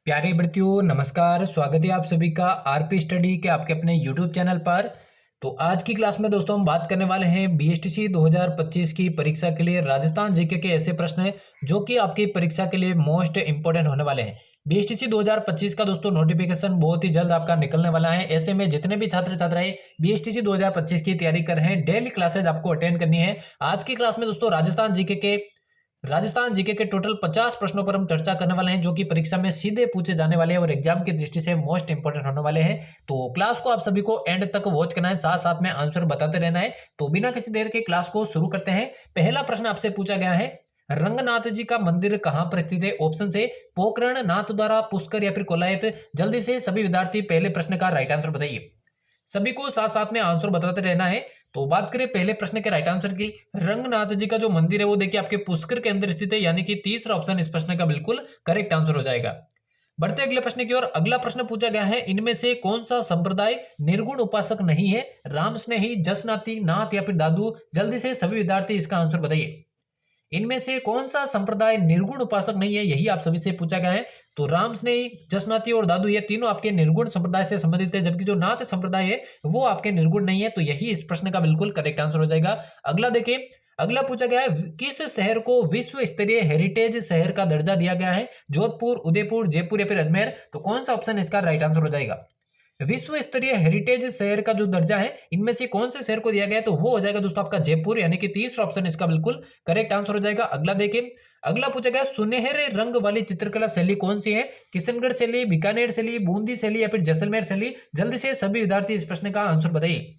प्यारे विद्यार्थियों नमस्कार। स्वागत है आप सभी का आरपी स्टडी के आपके अपने यूट्यूब चैनल पर। तो आज की क्लास में दोस्तों हम बात करने वाले हैं बीएसटीसी 2025 की परीक्षा के लिए राजस्थान जीके के ऐसे प्रश्न जो कि आपकी परीक्षा के लिए मोस्ट इंपोर्टेंट होने वाले हैं। बीएसटीसी 2025 का दोस्तों नोटिफिकेशन बहुत ही जल्द आपका निकलने वाला है। ऐसे में जितने भी छात्र छात्राएं बीएसटीसी 2025 की तैयारी कर रहे हैं, डेली क्लासेज आपको अटेंड करनी है। आज की क्लास में दोस्तों राजस्थान जीके के टोटल 50 प्रश्नों पर हम चर्चा करने वाले हैं जो कि परीक्षा में सीधे पूछे जाने वाले हैं और एग्जाम की दृष्टि से मोस्ट इंपोर्टेंट होने वाले हैं। तो क्लास को आप सभी को एंड तक वॉच करना है, साथ साथ में आंसर बताते रहना है। तो बिना किसी देर के क्लास को शुरू करते हैं। पहला प्रश्न आपसे पूछा गया है, रंगनाथ जी का मंदिर कहां पर स्थित है? ऑप्शन से पोखरण, नाथद्वारा, पुष्कर या फिर कोलायत। जल्दी से सभी विद्यार्थी पहले प्रश्न का राइट आंसर बताइए। सभी को साथ साथ में आंसर बताते रहना है। तो बात करें पहले प्रश्न के राइट आंसर की, रंगनाथ जी का जो मंदिर है वो देखिए आपके पुष्कर के अंदर स्थित है, यानी कि तीसरा ऑप्शन इस प्रश्न का बिल्कुल करेक्ट आंसर हो जाएगा। बढ़ते अगले प्रश्न की ओर। अगला प्रश्न पूछा गया है, इनमें से कौन सा संप्रदाय निर्गुण उपासक नहीं है? राम स्नेही, जसनाती, नाथ या फिर दादू। जल्दी से सभी विद्यार्थी इसका आंसर बताइए। इनमें से कौन सा संप्रदाय निर्गुण उपासक नहीं है, यही आप सभी से पूछा गया है। तो राम स्नेही, जसनाती और दादू ये तीनों आपके निर्गुण संप्रदाय से संबंधित है, जबकि जो नाथ संप्रदाय है वो आपके निर्गुण नहीं है। तो यही इस प्रश्न का बिल्कुल करेक्ट आंसर हो जाएगा। अगला देखिए, अगला पूछा गया है, किस शहर को विश्व स्तरीय हेरिटेज शहर का दर्जा दिया गया है? जोधपुर, उदयपुर, जयपुर या फिर अजमेर। तो कौन सा ऑप्शन इसका राइट आंसर हो जाएगा? विश्व स्तरीय हेरिटेज शहर का जो दर्जा है इनमें से कौन से शहर को दिया गया है? तो वो हो जाएगा दोस्तों आपका जयपुर, यानी कि तीसरा ऑप्शन इसका बिल्कुल करेक्ट आंसर हो जाएगा। अगला देखिए, अगला पूछा गया, सुनहरे रंग वाली चित्रकला शैली कौन सी है? किशनगढ़ शैली, बीकानेर शैली, बूंदी शैली या फिर जैसलमेर शैली। जल्दी से सभी विद्यार्थी इस प्रश्न का आंसर बताइए।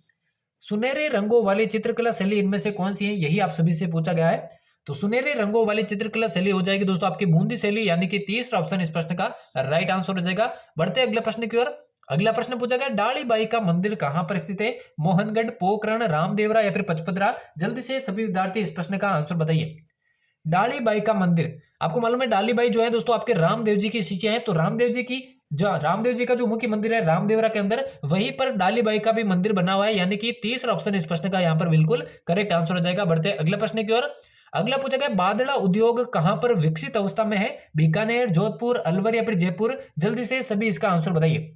सुनहरे रंगों वाली चित्रकला शैली इनमें से कौन सी है, यही आप सभी से पूछा गया है। तो सुनहरे रंगों वाली चित्रकला शैली हो जाएगी दोस्तों आपकी बूंदी शैली, यानी कि तीसरा ऑप्शन इस प्रश्न का राइट आंसर हो जाएगा। बढ़ते अगले प्रश्न की ओर। अगला प्रश्न पूछा गया, डाली बाई का मंदिर कहां पर स्थित है? मोहनगढ़, पोखरण, रामदेवरा या फिर पचपदरा। जल्दी से सभी विद्यार्थी इस प्रश्न का आंसर बताइए। डाली बाई का मंदिर, आपको मालूम है डाली बाई जो है दोस्तों आपके रामदेव जी की शिष्य है। तो रामदेव जी का जो मुख्य मंदिर है रामदेवरा के अंदर, वहीं पर डाली बाई का भी मंदिर बना हुआ है, यानी कि तीसरा ऑप्शन इस प्रश्न का यहाँ पर बिल्कुल करेक्ट आंसर हो जाएगा। बढ़ते अगले प्रश्न की ओर। अगला पूछा गया, बादड़ा उद्योग कहां पर विकसित अवस्था में है? बीकानेर, जोधपुर, अलवर या फिर जयपुर। जल्दी से सभी इसका आंसर बताइए।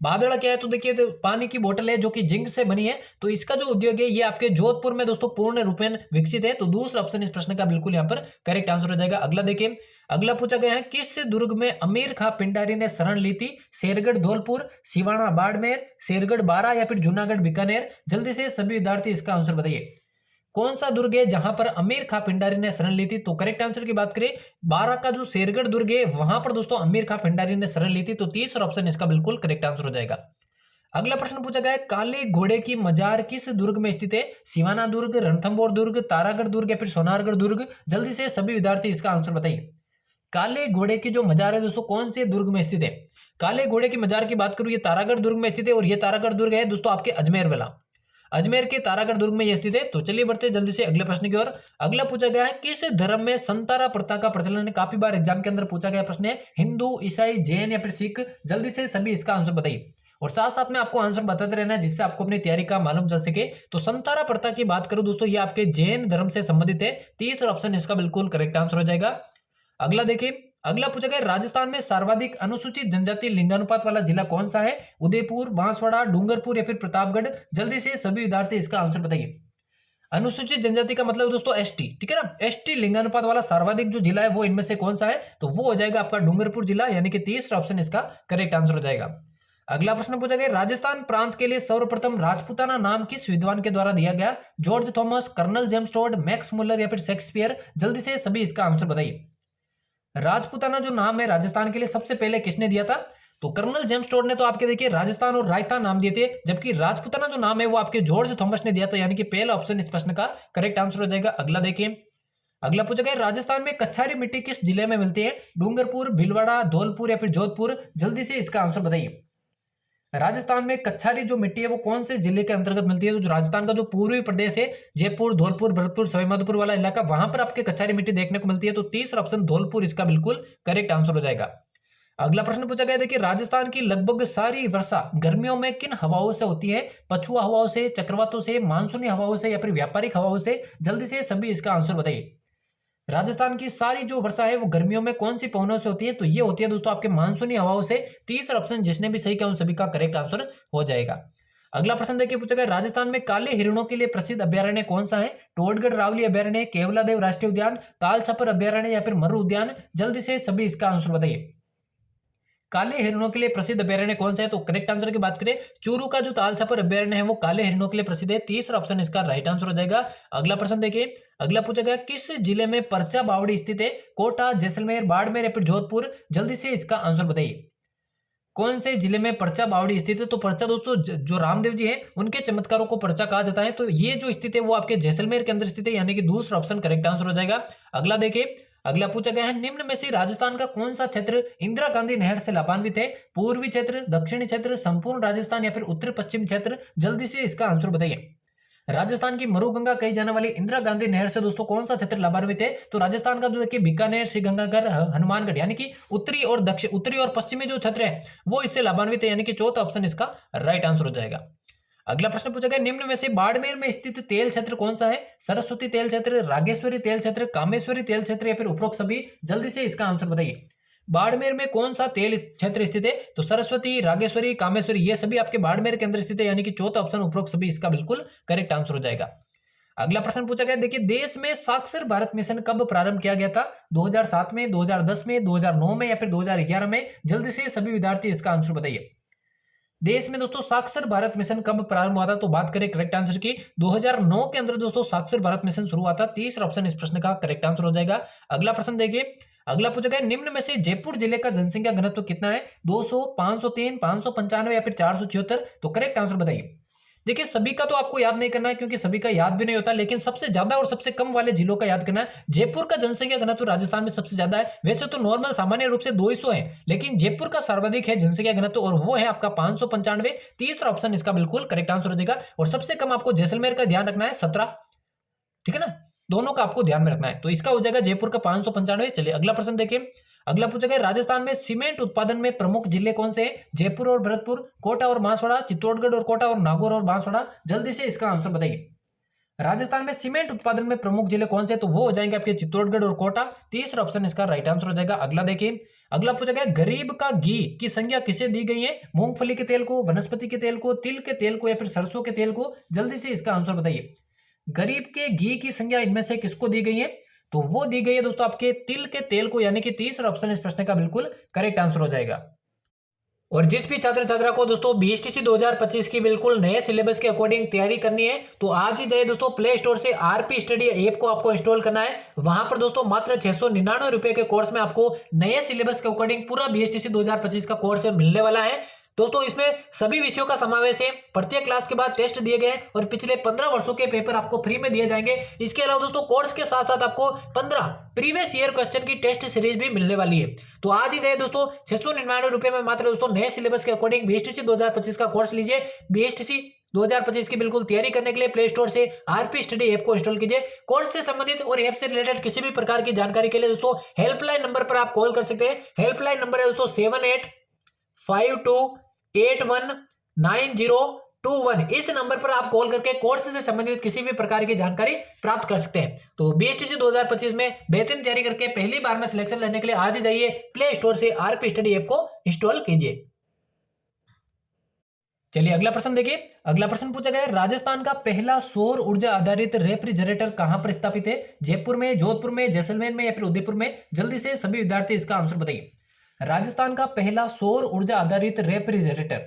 बादड़ा क्या है? तो देखिए, तो पानी की बोतल है जो कि जिंक से बनी है। तो इसका जो उद्योग है ये आपके जोधपुर में दोस्तों पूर्ण रूपेण विकसित है। तो दूसरा ऑप्शन इस प्रश्न का बिल्कुल यहाँ पर करेक्ट आंसर हो जाएगा। अगला देखिए, अगला पूछा गया है, किस दुर्ग में अमीर खां पिंडारी ने शरण ली थी? शेरगढ़, धौलपुर, सिवाना, बाड़मेर, शेरगढ़, बारा या फिर जूनागढ़, बीकानेर। जल्दी से सभी विद्यार्थी इसका आंसर बताइए। कौन सा दुर्ग है जहां पर अमीर खां पिंडारी ने शरण ली थी? तो करेक्ट आंसर की बात करें, बारा का जो शेरगढ़ दुर्ग है वहां पर दोस्तों अमीर खां पिंडारी ने शरण ली थी। तो तीसरा ऑप्शन इसका बिल्कुल करेक्ट आंसर हो जाएगा। अगला प्रश्न पूछा गया है, काले घोड़े की मजार किस दुर्ग में स्थित है? सिवाना दुर्ग, रणथंभौर दुर्ग, तारागढ़ दुर्ग या फिर सोनारगढ़ दुर्ग। जल्दी से सभी विद्यार्थी इसका आंसर बताइए। काले घोड़े की जो मजार है दोस्तों कौन से दुर्ग में स्थित है? काले घोड़े की मजार की बात करूं, ये तारागढ़ दुर्ग में स्थित है, और ये तारागढ़ दुर्ग है दोस्तों आपके अजमेर वाला, अजमेर के तारागढ़ दुर्ग में यह स्थित है। तो चलिए बढ़ते जल्दी से अगले प्रश्न की ओर। अगला पूछा गया है, किस धर्म में संतारा प्रथा का प्रचलन है? काफी बार एग्जाम के अंदर पूछा गया प्रश्न है। हिंदू, ईसाई, जैन या फिर सिख। जल्दी से सभी इसका आंसर बताइए, और साथ साथ में आपको आंसर बताते रहना है जिससे आपको अपनी तैयारी का मालूम चल सके। तो संतारा प्रथा की बात करूं दोस्तों, ये आपके जैन धर्म से संबंधित है। तीसरा ऑप्शन इसका बिल्कुल करेक्ट आंसर हो जाएगा। अगला देखिए, अगला पूछा गया, राजस्थान में सर्वाधिक अनुसूचित जनजाति लिंगानुपात वाला जिला कौन सा है? उदयपुर, बांसवाड़ा, डूंगरपुर या फिर प्रतापगढ़। जल्दी से सभी विद्यार्थी इसका आंसर बताइए। अनुसूचित जनजाति का मतलब दोस्तों एसटी, ठीक है ना। एसटी लिंगानुपात वाला सर्वाधिक जो जिला है वो इनमें से कौन सा है? तो वो हो जाएगा आपका डूंगरपुर जिला, यानी कि तीसरा ऑप्शन इसका करेक्ट आंसर हो जाएगा। अगला प्रश्न पूछा गया, राजस्थान प्रांत के लिए सर्वप्रथम राजपूताना नाम किस विद्वान के द्वारा दिया गया? George Thomas, colonel James Tod, Max Muller या फिर शेक्सपियर। जल्दी से सभी इसका आंसर बताइए। राजपूताना जो नाम है राजस्थान के लिए सबसे पहले किसने दिया था? तो कर्नल जेम्स टोड ने तो आपके देखिए राजस्थान और रायता नाम दिए थे, जबकि राजपूताना जो नाम है वो आपके जॉर्ज थॉमस ने दिया था, यानी कि पहला ऑप्शन इस प्रश्न का करेक्ट आंसर हो जाएगा। अगला देखिए, अगला पूछा गया, राजस्थान में कच्छारी मिट्टी किस जिले में मिलती है? डूंगरपुर, भीलवाड़ा, धौलपुर या फिर जोधपुर। जल्दी से इसका आंसर बताइए। राजस्थान में कच्छारी जो मिट्टी है वो कौन से जिले के अंतर्गत मिलती है? तो जो राजस्थान का जो पूर्वी प्रदेश है, जयपुर, धौलपुर, भरतपुर, सवाईमाधोपुर वाला इलाका, वहां पर आपके कच्छारी मिट्टी देखने को मिलती है। तो तीसरा ऑप्शन धौलपुर इसका बिल्कुल करेक्ट आंसर हो जाएगा। अगला प्रश्न पूछा गया, देखिए राजस्थान की लगभग सारी वर्षा गर्मियों में किन हवाओं से होती है? पछुआ हवाओं से, चक्रवातों से, मानसूनी हवाओं से या फिर व्यापारिक हवाओं से। जल्दी से सभी इसका आंसर बताइए। राजस्थान की सारी जो वर्षा है वो गर्मियों में कौन सी पवनों से होती है? तो ये होती है दोस्तों आपके मानसूनी हवाओं से। तीसरा ऑप्शन जिसने भी सही किया उन सभी का करेक्ट आंसर हो जाएगा। अगला प्रश्न देखिए पूछा गया, राजस्थान में काले हिरणों के लिए प्रसिद्ध अभ्यारण्य कौन सा है? टोडगढ़ रावली अभ्यारण्य, केवलादेव राष्ट्रीय उद्यान, ताल छपर अभ्यारण्य या फिर मरु उद्यान? जल्दी से सभी इसका आंसर बताइए। काले हिरणों के लिए प्रसिद्ध अभ्यारण्य कौन सा है? तो करेक्ट आंसर की बात करें, चूरू का जो ताल छपर अभ्यारण्य है वो काले हिरणों के लिए प्रसिद्ध है। तीसरा ऑप्शन इसका राइट आंसर हो जाएगा। अगला प्रश्न देखिए, अगला पूछा गया, किस जिले में परचा बावड़ी स्थित है? कोटा, जैसलमेर, बाड़मेर या फिर जोधपुर? जल्दी से इसका आंसर बताइए। कौन से जिले में परचा बावड़ी स्थित है? तो परचा दोस्तों जो रामदेव जी हैं उनके चमत्कारों को परचा कहा जाता है। तो ये जो स्थित है वो आपके जैसलमेर के अंदर स्थित है, यानी कि दूसरा ऑप्शन करेक्ट आंसर हो जाएगा। अगला देखिए, अगला पूछा गया है, निम्न में से राजस्थान का कौन सा क्षेत्र इंदिरा गांधी नहर से लाभान्वित है? पूर्वी क्षेत्र, दक्षिणी क्षेत्र, संपूर्ण राजस्थान या फिर उत्तर पश्चिम क्षेत्र? जल्दी से इसका आंसर बताइए। राजस्थान की मरुगंगा कही जाने वाली इंदिरा गांधी नहर से दोस्तों कौन सा क्षेत्र लाभान्वित है? तो राजस्थान का जो देखिए बीकानेर, श्रीगंगानगर, हनुमानगढ़, यानी कि उत्तरी और पश्चिमी जो क्षेत्र है वो इससे लाभान्वित है, यानी कि चौथा ऑप्शन इसका राइट आंसर हो जाएगा। अगला प्रश्न पूछा गया, निम्न में से बाड़मेर में स्थित तेल क्षेत्र कौन सा है? सरस्वती तेल क्षेत्र, रागेश्वरी तेल क्षेत्र, कामेश्वरी तेल क्षेत्र या फिर उपरोक्त सभी? जल्दी से इसका आंसर बताइए। बाड़मेर में कौन सा तेल क्षेत्र स्थित है? तो सरस्वती, रागेश्वरी, कामेश्वरी ये सभी आपके बाड़मेर के अंदर स्थित है, यानी कि चौथा ऑप्शन उपरोक्त सभी इसका बिल्कुल करेक्ट आंसर हो जाएगा। अगला प्रश्न पूछा गया, देखिए देश में साक्षर भारत मिशन कब प्रारंभ किया गया था? 2007 में, 2010 में, 2009 में या फिर 2011 में? जल्दी से सभी विद्यार्थी इसका आंसर बताइए। देश में दोस्तों साक्षर भारत मिशन कब प्रारंभ हुआ था? तो बात करें करेक्ट आंसर की, 2009 के अंदर दोस्तों साक्षर भारत मिशन शुरू हुआ था। तीसरा ऑप्शन इस प्रश्न का करेक्ट आंसर हो जाएगा। अगला प्रश्न देखिए, अगला पूछा गया, निम्न में से जयपुर जिले का जनसंख्या घनत्व कितना है? 200, 503, 595 या फिर 476? तो करेक्ट आंसर बताइए। देखिए सभी का तो आपको याद नहीं करना है क्योंकि सभी का याद भी नहीं होता, लेकिन सबसे ज्यादा और सबसे कम वाले जिलों का याद करना है। जयपुर का जनसंख्या घनत्व राजस्थान में सबसे ज्यादा है। वैसे तो नॉर्मल सामान्य रूप से 200 है, लेकिन जयपुर का सर्वाधिक है जनसंख्या घनत्व और वो है आपका 595। तीसरा ऑप्शन इसका बिल्कुल करेक्ट आंसर हो जाएगा। और सबसे कम आपको जैसलमेर का ध्यान रखना है, 17। ठीक है ना, दोनों का आपको ध्यान में रखना है। तो इसका हो जाएगा जयपुर का 595। चलिए अगला प्रश्न देखिए, अगला पूछा गया, राजस्थान में सीमेंट उत्पादन में प्रमुख जिले कौन से हैं? जयपुर और भरतपुर, कोटा और बांसवाड़ा, चित्तौड़गढ़ और कोटा और नागौर और बांसवाड़ा? जल्दी से इसका आंसर बताइए। राजस्थान में सीमेंट उत्पादन में प्रमुख जिले कौन से? तो वो हो जाएंगे आपके चित्तौड़गढ़ और कोटा। तीसरा ऑप्शन इसका राइट आंसर हो जाएगा। अगला देखिए, अगला पूछा गया, गरीब का घी की संज्ञा किसे दी गई है? मूंगफली के तेल को, वनस्पति के तेल को, तिल के तेल को या फिर सरसों के तेल को? जल्दी से इसका आंसर बताइए। गरीब के घी की संज्ञा इनमें से किसको दी गई है? तो वो दी गई है दोस्तों आपके तिल के तेल को, यानी कि तीसरा ऑप्शन इस प्रश्न का बिल्कुल करेक्ट आंसर हो जाएगा। और जिस भी छात्र छात्रा को दोस्तों बीएसटीसी 2025 की बिल्कुल नए सिलेबस के अकॉर्डिंग तैयारी करनी है तो आज ही जाइए दोस्तों प्ले स्टोर से आरपी स्टडी ऐप को आपको इंस्टॉल करना है। वहां पर दोस्तों मात्र 699 रुपए के कोर्स में आपको नए सिलेबस के अकॉर्डिंग पूरा बीएसटीसी 2025 का कोर्स मिलने वाला है। दोस्तों इसमें सभी विषयों का समावेश है, प्रत्येक क्लास के बाद टेस्ट दिए गए और पिछले 15 वर्षों के पेपर आपको फ्री में दिए जाएंगे। इसके अलावा दोस्तों कोर्स के साथ साथ आपको 15 प्रीवियस ईयर क्वेश्चन की टेस्ट सीरीज भी मिलने वाली है। तो आज ही जाइए दोस्तों 699 रुपए में मात्र दोस्तों नए सिलेबस के अकॉर्डिंग बीएसटीसी 2025 का कोर्स लीजिए। बीएसटीसी 2025 की बिल्कुल तैयारी करने के लिए प्ले स्टोर से आरपी स्टडी ऐप को इंस्टॉल कीजिए। कोर्स से संबंधित और ऐप से रिलेटेड किसी भी प्रकार की जानकारी के लिए दोस्तों हेल्पलाइन नंबर पर आप कॉल कर सकते हैं। हेल्पलाइन नंबर है दोस्तों 7852819021। इस नंबर पर आप कॉल करके कोर्स से संबंधित किसी भी प्रकार की जानकारी प्राप्त कर सकते हैं। तो बीएसटीसी 2025 में बेहतरीन तैयारी करके पहली बार में सिलेक्शन लेने के लिए आज ही जाइए प्ले स्टोर से आरपी स्टडी ऐप को इंस्टॉल कीजिए। चलिए अगला प्रश्न देखिए, अगला प्रश्न पूछा गया, राजस्थान का पहला सौर ऊर्जा आधारित रेफ्रिजरेटर कहां पर स्थापित है? जयपुर में, जोधपुर में, जैसलमेर में या फिर उदयपुर में? जल्दी से सभी विद्यार्थी इसका आंसर बताइए। राजस्थान का पहला सौर ऊर्जा आधारित रेफ्रिजरेटर,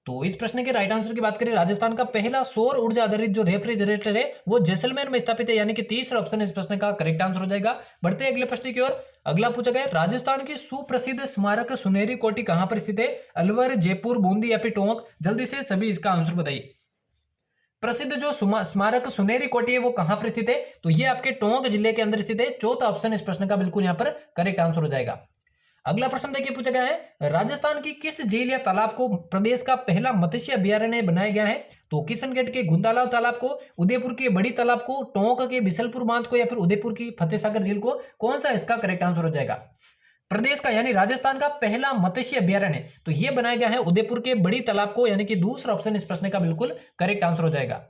तो इस प्रश्न के राइट आंसर की बात करें, राजस्थान का पहला सौर ऊर्जा आधारित जो रेफ्रिजरेटर है वो जैसलमेर में स्थापित है, यानी कि तीसरा ऑप्शन इस प्रश्न का करेक्ट आंसर हो जाएगा। बढ़ते हैं अगले प्रश्न की ओर। अगला पूछा गया, राजस्थान की सुप्रसिद्ध स्मारक सुनहरी कोठी कहां पर स्थित है? अलवर, जयपुर, बूंदी या फिर टोंक? जल्दी से सभी इसका आंसर बताइए। प्रसिद्ध जो स्मारक सुनहरी कोठी है वो कहां पर स्थित है? तो ये आपके टोंक जिले के अंदर स्थित है। चौथा ऑप्शन इस प्रश्न का बिल्कुल यहां पर करेक्ट आंसर हो जाएगा। अगला प्रश्न देखिए पूछा गया है, राजस्थान की किस झील या तालाब को प्रदेश का पहला मत्स्य अभ्यारण्य बनाया गया है? तो किशनगढ़ के गुंदालाव तालाब को, उदयपुर के बड़ी तालाब को, टोंक के बिसलपुर बांध को या फिर उदयपुर की फतेहसागर झील को? कौन सा इसका करेक्ट आंसर हो जाएगा? प्रदेश का यानी राजस्थान का पहला मत्स्य अभ्यारण्य तो यह बनाया गया है उदयपुर के बड़ी तालाब को, यानी कि दूसरा ऑप्शन इस प्रश्न का बिल्कुल करेक्ट आंसर हो जाएगा।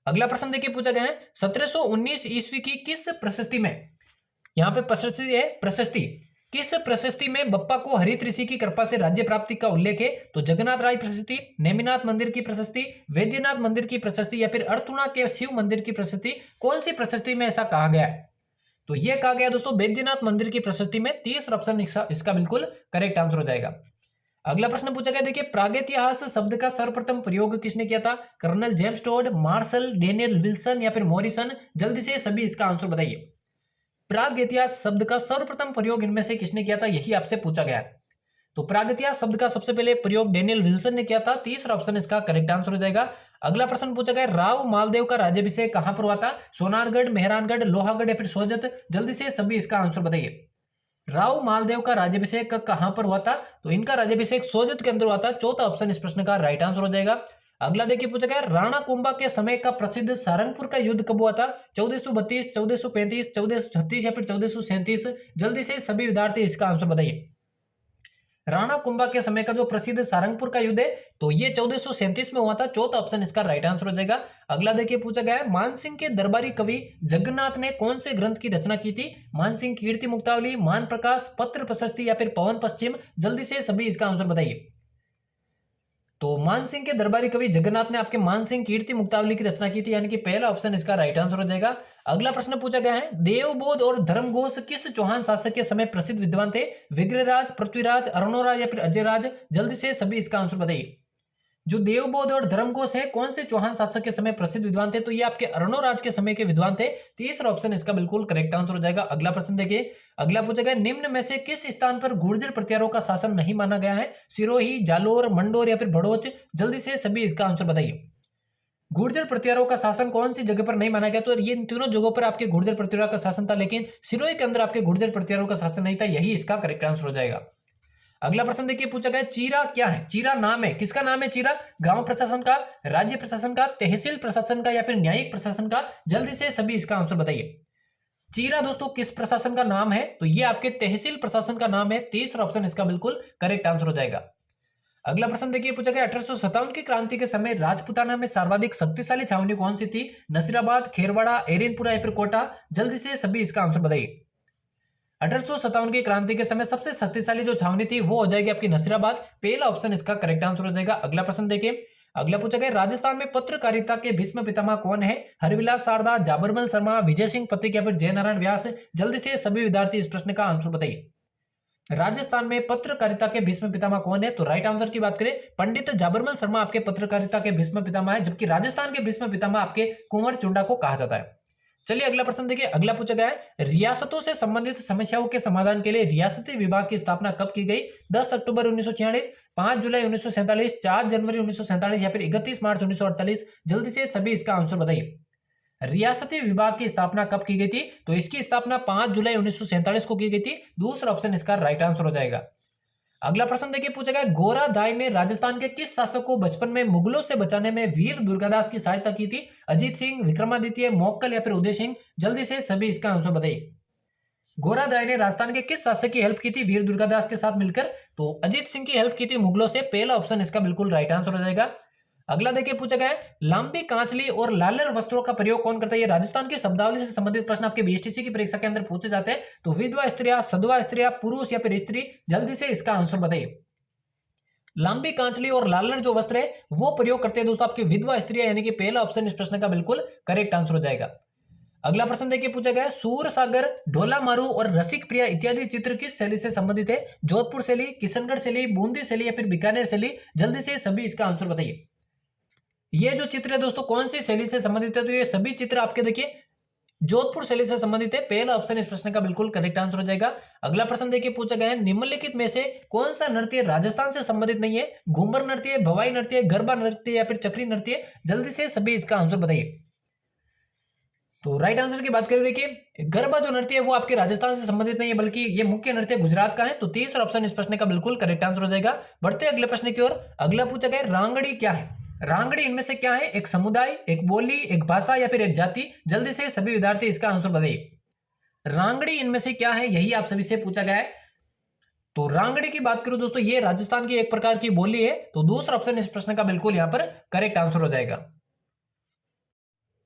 अगला प्रश्न देखिए पूछा गया है, 1719 ईस्वी की किस प्रशस्ति में यहाँ पे प्रशस्ति है, प्रशस्ति। किस प्रशस्ति में बप्पा को हरित ऋषि की कृपा से राज्य प्राप्ति का उल्लेख है? तो जगन्नाथ राय प्रशस्ति, नेमिनाथ मंदिर की प्रशस्ति, वैद्यनाथ मंदिर की प्रशस्ति या फिर अर्थुणा के शिव मंदिर की प्रशस्ति, कौन सी प्रशस्ति में ऐसा कहा गया है? तो यह कहा गया दोस्तों वैद्यनाथ मंदिर की प्रशस्ति में। तीसरा ऑप्शन इसका बिल्कुल करेक्ट आंसर हो जाएगा। अगला प्रश्न पूछा गया, देखिए प्रागैतिहास शब्द का सर्वप्रथम प्रयोग किसने किया था? Colonel James Tod, Marshall, Daniel Wilson या फिर मॉरिसन? जल्दी से सभी इसका आंसर बताइए। प्रागैतिहास शब्द का सर्वप्रथम प्रयोग इनमें से किसने किया था, यही आपसे पूछा गया है। तो प्रागैतिहास शब्द का सबसे पहले प्रयोग डेनियल विल्सन ने किया था। तीसरा ऑप्शन इसका करेक्ट आंसर हो जाएगा। अगला प्रश्न पूछा गया, राव मालदेव का राज्याभिषेक कहां पर हुआ था? सोनारगढ़, मेहरानगढ़, लोहागढ़ या फिर सोजत? जल्दी से सभी इसका आंसर बताइए। राव मालदेव का राज्याभिषेक कहां पर हुआ था? तो इनका राज्याभिषेक सोजत के अंदर हुआ था। चौथा ऑप्शन इस प्रश्न का राइट आंसर हो जाएगा। अगला देखिए पूछा गया, राणा कुंभा के समय का प्रसिद्ध सारंगपुर का युद्ध कब हुआ था? 1432, 1435, 1436 या फिर 1437? जल्दी से सभी विद्यार्थी इसका आंसर बताइए। राणा कुंभा के समय का जो प्रसिद्ध सारंगपुर का युद्ध है तो ये 1437 में हुआ था। चौथा ऑप्शन इसका राइट आंसर हो जाएगा। अगला देखिए पूछा गया है, मानसिंह के दरबारी कवि जगन्नाथ ने कौन से ग्रंथ की रचना की थी? मानसिंह कीर्ति मुक्तावली, मान प्रकाश, पत्र प्रशस्ति या फिर पवन पश्चिम? जल्दी से सभी इसका आंसर बताइए। तो मानसिंह के दरबारी कवि जगन्नाथ ने आपके मानसिंह कीर्ति मुक्तावली की रचना की थी, यानी कि पहला ऑप्शन इसका राइट आंसर हो जाएगा। अगला प्रश्न पूछा गया है, देवबोध और धर्मघोष किस चौहान शासक के समय प्रसिद्ध विद्वान थे? विग्रहराज, पृथ्वीराज, अरुणोराज या फिर अजयराज? जल्दी से सभी इसका आंसर बताइए। जो देवबोध और धर्मघोष है कौन से चौहान शासक के समय प्रसिद्ध विद्वान थे? तो ये आपके अरुणोराज के समय के विद्वान थे। तीसरा ऑप्शन इसका बिल्कुल करेक्ट आंसर हो जाएगा। अगला प्रश्न देखिए, अगला पूछा गया, निम्न में से किस स्थान पर गुर्जर प्रत्यारों का शासन नहीं माना गया है? सिरोही, जालोर, मंडोर या फिर भड़ोच? जल्दी से सभी इसका आंसर बताइए। गुर्जर प्रत्यारों का शासन कौन सी जगह पर नहीं माना गया? तो ये इन तीनों जगहों पर आपके गुर्जर प्रत्यारों का शासन था, लेकिन सिरोही के अंदर आपके गुर्जर प्रत्यारों का शासन नहीं था। यही इसका करेक्ट आंसर हो जाएगा। अगला प्रश्न देखिए पूछा गया, चीरा क्या है? चीरा नाम है, किसका नाम है चीरा? गांव प्रशासन का, राज्य प्रशासन का, तहसील प्रशासन का या फिर न्यायिक प्रशासन का? जल्दी से सभी इसका आंसर बताइए। चीरा दोस्तों किस प्रशासन का नाम है? तो ये आपके तहसील प्रशासन का नाम है। तीसरा ऑप्शन इसका बिल्कुल करेक्ट आंसर हो जाएगा। अगला प्रश्न देखिए पूछा गया, 1857 की क्रांति के समय राजपुताना में सर्वाधिक शक्तिशाली छावनी कौन सी थी? नसीराबाद, खेरवाड़ा, एरेनपुरा या फिर कोटा? जल्दी से सभी इसका आंसर बताइए। 1857 की क्रांति के समय सबसे शक्तिशाली जो छावनी थी वो हो जाएगी आपकी नसीराबाद। पहला ऑप्शन इसका करेक्ट आंसर हो जाएगा। अगला प्रश्न देखिए, अगला पूछा गया, राजस्थान में पत्रकारिता के भीष्म पितामह कौन है? हरविलास शारदा, जाबरमल शर्मा, विजय सिंह पथिक या फिर जयनारायण व्यास? जल्दी से सभी विद्यार्थी इस प्रश्न का आंसर बताइए। राजस्थान में पत्रकारिता के भीष्म पितामह कौन है? तो राइट आंसर की बात करें, पंडित जाबरमल शर्मा आपके पत्रकारिता के भीष्म पितामह है, जबकि राजस्थान के भीष्म पितामह आपके कुंवर चुंडा को कहा जाता है। चलिए अगला प्रश्न देखिए, अगला पूछा गया है, रियासतों से संबंधित समस्याओं के समाधान के लिए रियासती विभाग की स्थापना कब की गई? 10 अक्टूबर 1946, 5 जुलाई 1947, 4 जनवरी 1947 या फिर 31 मार्च 1948? जल्दी से सभी इसका आंसर बताइए। रियासती विभाग की स्थापना कब की गई थी? तो इसकी स्थापना 5 जुलाई 1947 को की गई थी। दूसरा ऑप्शन इसका राइट आंसर हो जाएगा। अगला प्रश्न देखिए पूछा गया, गोरादाई ने राजस्थान के किस शासक को बचपन में मुगलों से बचाने में वीर दुर्गादास की सहायता की थी? अजीत सिंह, विक्रमादित्य, मोक्कल या फिर उदय सिंह? जल्दी से सभी इसका आंसर बताइए। गोरादाई ने राजस्थान के किस शासक की हेल्प की थी वीर दुर्गादास के साथ मिलकर? तो अजीत सिंह की हेल्प की थी मुगलों से। पहला ऑप्शन इसका बिल्कुल राइट आंसर हो जाएगा। अगला देखिए पूछा गया है, लांबी कांचली और लालर वस्त्रों का प्रयोग कौन करता है? ये राजस्थान की शब्दावली से संबंधित प्रश्न आपके बीएसटीसी की परीक्षा के अंदर पूछे जाते हैं। तो विधवा स्त्रियां, सधवा स्त्रियां, पुरुष या फिर स्त्री? जल्दी से इसका आंसर बताइए। लांबी कांचली और लालर जो वस्त्र है वो प्रयोग करते हैं दोस्तों आपकी विधवा स्त्रियां, यानी कि पहला ऑप्शन इस प्रश्न का बिल्कुल करेक्ट आंसर हो जाएगा। अगला प्रश्न देखिए पूछा गया है, सूर सागर, ढोला मारू और रसिक प्रिया इत्यादि चित्र किस शैली से संबंधित है? जोधपुर शैली, किशनगढ़ शैली, बूंदी शैली या फिर बीकानेर शैली? जल्दी से सभी इसका आंसर बताइए। ये जो चित्र है दोस्तों कौन सी शैली से संबंधित है? तो ये सभी चित्र आपके देखिए जोधपुर शैली से संबंधित है। पहला ऑप्शन इस प्रश्न का बिल्कुल करेक्ट आंसर हो जाएगा। अगला प्रश्न देखिए पूछा गया है, निम्नलिखित में से कौन सा नृत्य राजस्थान से संबंधित नहीं है? घूमर नृत्य, भवाई नृत्य, गरबा नृत्य या फिर चक्री नृत्य? जल्दी से सभी इसका आंसर बताइए। तो राइट आंसर की बात करें, देखिए गरबा जो नृत्य है वो आपके राजस्थान से संबंधित नहीं है, बल्कि ये मुख्य नृत्य गुजरात का है। तो तीसरा ऑप्शन इस प्रश्न का बिल्कुल करेक्ट आंसर हो जाएगा। बढ़ते अगले प्रश्न की ओर। अगला पूछा गया, रांगड़ी क्या है? रांगड़ी इनमें से क्या है? एक समुदाय, एक बोली, एक भाषा या फिर एक जाति? जल्दी से सभी विद्यार्थी इसका आंसर बताइए। रांगड़ी इनमें से क्या है, यही आप सभी से पूछा गया है। तो रांगड़ी की बात करूं दोस्तों, ये राजस्थान की एक प्रकार की बोली है। तो दूसरा ऑप्शन इस प्रश्न का बिल्कुल यहां पर करेक्ट आंसर हो जाएगा।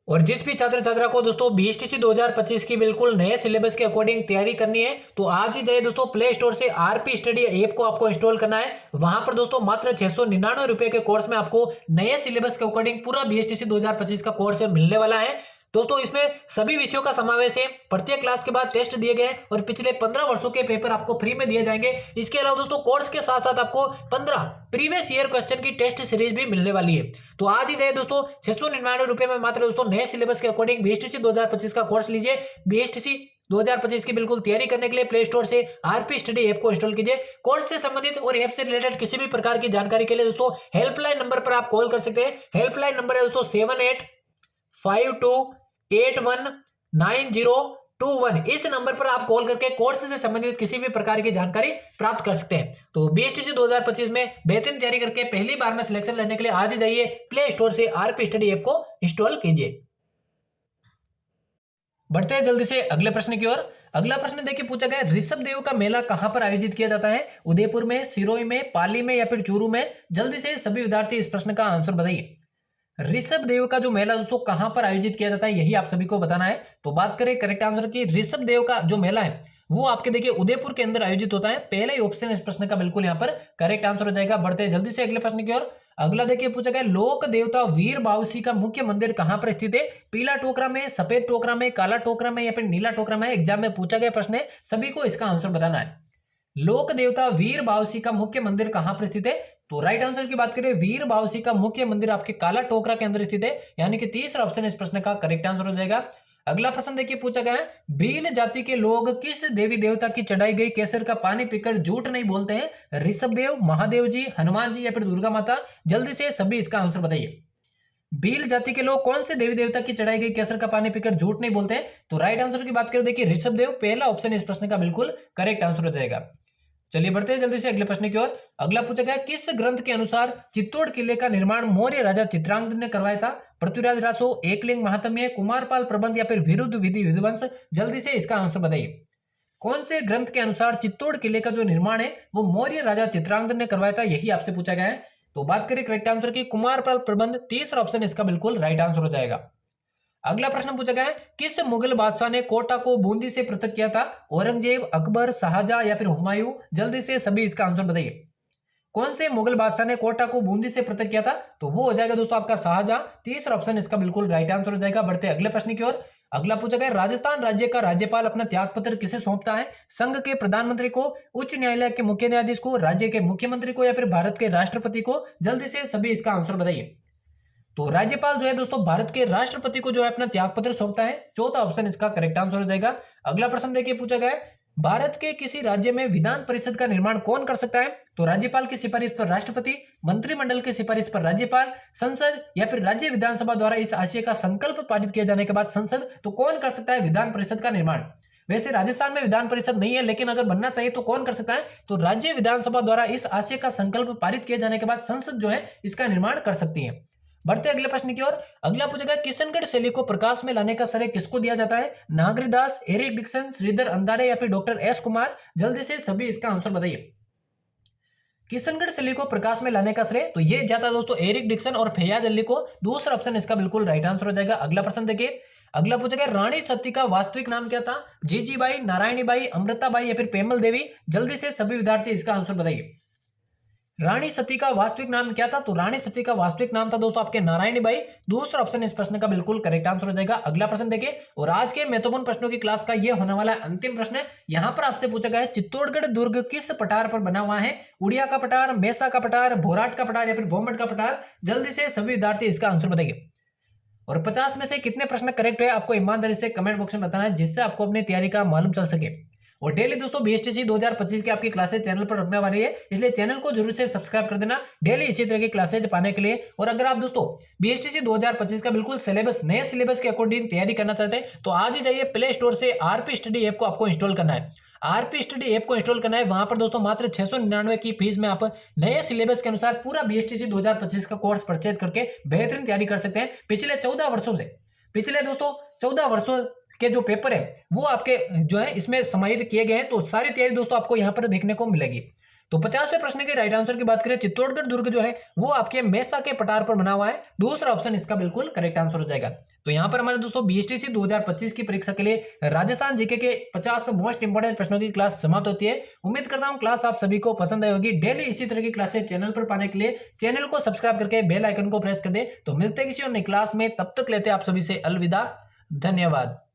और जिस भी छात्र छात्रा को दोस्तों बीएसटीसी 2025 की बिल्कुल नए सिलेबस के अकॉर्डिंग तैयारी करनी है तो आज ही जाइए दोस्तों प्ले स्टोर से आरपी स्टडी ऐप को आपको इंस्टॉल करना है। वहां पर दोस्तों मात्र 699 रुपए के कोर्स में आपको नए सिलेबस के अकॉर्डिंग पूरा बीएसटीसी 2025 का कोर्स मिलने वाला है। दोस्तों इसमें सभी विषयों का समावेश है, प्रत्येक क्लास के बाद टेस्ट दिए गए और पिछले 15 वर्षों के पेपर आपको फ्री में दिए जाएंगे। इसके अलावा दोस्तों कोर्स के साथ साथ आपको 15 प्रीवियस ईयर क्वेश्चन की टेस्ट सीरीज भी मिलने वाली है। तो आज ही जाइए दोस्तों 699 रुपए में मात्र दोस्तों नए सिलेबस के अकॉर्डिंग बीएसटीसी 2025 का कोर्स लीजिए। बीएसटीसी 2025 की बिल्कुल तैयारी करने के लिए प्ले स्टोर से आरपी स्टडी ऐप को इंस्टॉल कीजिए। कोर्स से संबंधित और ऐप से रिलेटेड किसी भी प्रकार की जानकारी के लिए दोस्तों हेल्पलाइन नंबर पर आप कॉल कर सकते हैं। हेल्पलाइन नंबर है दोस्तों 7852819021। इस नंबर पर आप कॉल करके कोर्स से संबंधित किसी भी प्रकार की जानकारी प्राप्त कर सकते हैं। तो बीएसटीसी 2025 में बेहतरीन तैयारी करके पहली बार में सिलेक्शन लेने के लिए आज ही जाइए प्ले स्टोर से आरपी स्टडी ऐप को इंस्टॉल कीजिए। बढ़ते हैं जल्दी से अगले प्रश्न की ओर। अगला प्रश्न देखिए पूछा गया ऋषभ देव का मेला कहां पर आयोजित किया जाता है? उदयपुर में, सिरोही में, पाली में या फिर चूरू में? जल्दी से सभी विद्यार्थी इस प्रश्न का आंसर बताइए। ऋषभ देव का जो मेला दोस्तों कहां पर आयोजित किया जाता है यही आप सभी को बताना है। तो बात करें करेक्ट आंसर की, ऋषभ देव का जो मेला है वो आपके देखिए उदयपुर के अंदर आयोजित होता है। पहला ही ऑप्शन इस प्रश्न का बिल्कुल यहाँ पर करेक्ट आंसर हो जाएगा। बढ़ते हैं जल्दी से अगले प्रश्न की ओर। अगला देखिए पूछा गया लोक देवता वीर बावसी का मुख्य मंदिर कहां पर स्थित है? पीला टोकरा में, सफेद टोकरा में, काला टोकरा में या फिर नीला टोकरा में? एग्जाम में पूछा गया प्रश्न है, सभी को इसका आंसर बताना है। लोक देवता वीर बावसी का मुख्य मंदिर कहां पर स्थित है? तो राइट आंसर की बात करें वीर बावसी का मुख्य मंदिर आपके काला टोकरा के अंदर स्थित है, यानी कि तीसरा ऑप्शन इस प्रश्न का करेक्ट आंसर हो जाएगा। अगला प्रश्न देखिए पूछा गया है भील जाति के लोग किस देवी देवता की चढ़ाई गई केसर का पानी पीकर झूठ नहीं बोलते हैं? ऋषभ देव, महादेव जी, हनुमान जी या फिर दुर्गा माता? जल्दी से सभी इसका आंसर बताइए। भील जाति के लोग कौन से देवी देवता की चढ़ाई गई केसर का पानी पीकर झूठ नहीं बोलते हैं? तो राइट आंसर की बात करें देखिए ऋषभ देव, पहला ऑप्शन इस प्रश्न का बिल्कुल करेक्ट आंसर हो जाएगा। चलिए बढ़ते हैं जल्दी से अगले प्रश्न की ओर। अगला पूछा गया किस ग्रंथ के अनुसार चित्तौड़ किले का निर्माण मौर्य राजा चित्रांगद ने करवाया था? पृथ्वीराज रासो, एकलिंग महात्म्य, कुमारपाल प्रबंध या फिर विरुद्ध विधि विध्वंस? जल्दी से इसका आंसर बताइए। कौन से ग्रंथ के अनुसार चित्तौड़ किले का जो निर्माण है वो मौर्य राजा चित्रांगद ने करवाया था, यही आपसे पूछा गया है। तो बात करें करेक्ट आंसर की, कुमारपाल प्रबंध, तीसरा ऑप्शन इसका बिल्कुल राइट आंसर हो जाएगा। अगला प्रश्न पूछा गया है किस मुगल बादशाह ने कोटा को बूंदी से पृथक किया था? औरंगजेब, अकबर, शाहजहां या फिर हुमायूं? जल्दी से सभी इसका आंसर बताइए। कौन से मुगल बादशाह ने कोटा को बूंदी से पृथक किया था? तो वो हो जाएगा दोस्तों आपका शाहजहां, तीसरा ऑप्शन इसका बिल्कुल राइट आंसर हो जाएगा। बढ़ते अगले प्रश्न की ओर। अगला पूछा गया राजस्थान राज्य का राज्यपाल अपना त्यागपत्र किसे सौंपता है? संघ के प्रधानमंत्री को, उच्च न्यायालय के मुख्य न्यायाधीश को, राज्य के मुख्यमंत्री को या फिर भारत के राष्ट्रपति को? जल्दी से सभी इसका आंसर बताइए। तो राज्यपाल जो है दोस्तों भारत के राष्ट्रपति को जो है अपना त्यागपत्र सौंपता है, चौथा ऑप्शन इसका करेक्ट आंसर हो जाएगा। अगला प्रश्न देखिए पूछा गया है भारत के किसी राज्य में विधान परिषद का निर्माण कौन कर सकता है? तो राज्यपाल की सिफारिश पर राष्ट्रपति, मंत्रिमंडल की सिफारिश पर राज्यपाल, संसद या फिर राज्य विधानसभा द्वारा इस आशय का संकल्प पारित किए जाने के बाद संसद? तो कौन कर सकता है विधान परिषद का निर्माण? वैसे राजस्थान में विधान परिषद नहीं है, लेकिन अगर बनना चाहिए तो कौन कर सकता है? तो राज्य विधानसभा द्वारा इस आशय का संकल्प पारित किए जाने के बाद संसद जो है इसका निर्माण कर सकती है। बढ़ते अगले प्रश्न की ओर। अगला पूछेगा किशनगढ़ शैली को प्रकाश में लाने का श्रेय किसको दिया जाता है? नागरदास, एरिक डिक्सन, श्रीधर अंधारे या फिर डॉक्टर एस कुमार? जल्दी से सभी इसका आंसर बताइए। किशनगढ़ शैली को प्रकाश में लाने का श्रेय तो ये जाता है दोस्तों एरिक डिक्सन और फैयाज अली को, दूसरा ऑप्शन इसका बिल्कुल राइट आंसर हो जाएगा। अगला प्रश्न देखिए। अगला पूछा गया रानी सती का वास्तविक नाम क्या था? जीजीबाई, नारायणीबाई, अमृताबाई या फिर पेमल देवी? जल्दी से सभी विद्यार्थी इसका आंसर बताइए। रानी सती का वास्तविक नाम क्या था? तो रानी सती का वास्तविक नाम था दोस्तों आपके नारायणीबाई, दूसरा ऑप्शन इस प्रश्न का बिल्कुल करेक्ट आंसर हो जाएगा। अगला प्रश्न देखिए और आज के महत्वपूर्ण प्रश्नों की क्लास का यह होने वाला अंतिम प्रश्न। यहाँ पर आपसे पूछा गया है चित्तौड़गढ़ दुर्ग किस पठार पर बना हुआ है? उड़िया का पठार, मेसा का पठार, भोराट का पठार या फिर बोमट का पठार? जल्दी से सभी विद्यार्थी इसका आंसर बताइए। और 50 में से कितने प्रश्न करेक्ट है आपको ईमानदारी से कमेंट बॉक्स में बताना है, जिससे आपको अपनी तैयारी का मालूम चल सके। और डेली दोस्तों बीएसटीसी 2025 की आपकी क्लासेज चैनल पर रखने वाली है, इसलिए चैनल को जरूर से सब्सक्राइब कर देना डेली इसी तरह की क्लासेज पाने के लिए। और अगर आप दोस्तों बीएसटीसी 2025 का बिल्कुल सिलेबस नए सिलेबस के अकॉर्डिंग तैयारी करना चाहते हैं तो आज ही जाइए प्ले स्टोर से आरपी स्टडी ऐप को आपको इंस्टॉल करना है। आरपी स्टडी ऐप को इंस्टॉल करना है, वहां पर दोस्तों मात्र 699 की फीस में आप नए सिलेबस के अनुसार पूरा बीएसटीसी 2025 का कोर्स परचेज करके बेहतरीन तैयारी कर सकते हैं। पिछले 14 वर्षों से पिछले दोस्तों 14 वर्षों के जो पेपर है वो आपके जो है इसमें समाहित किए गए हैं, तो सारी तैयारी दोस्तों आपको यहाँ पर देखने को मिलेगी। तो 50वें प्रश्न के राइट आंसर की बात करें, चित्तौड़गढ़ दुर्ग जो है वो आपके मेसा के पठार पर बना हुआ है। दूसरा ऑप्शन इसका बिल्कुल करेक्ट आंसर हो जाएगा। तो यहाँ पर हमारे दोस्तों बीएसटीसी 2025 की परीक्षा के लिए राजस्थान जीके के 50 मोस्ट इंपोर्टेंट प्रश्नों की क्लास समाप्त होती है। उम्मीद करता हूँ क्लास आप सभी को पसंद आई होगी। डेली इसी तरह की क्लासेस चैनल पर पाने के लिए चैनल को सब्सक्राइब करके बेल आइकन को प्रेस कर दे। तो मिलते हैं किसी और नई क्लास में, तब तक लेते हैं आप सभी से अलविदा। धन्यवाद।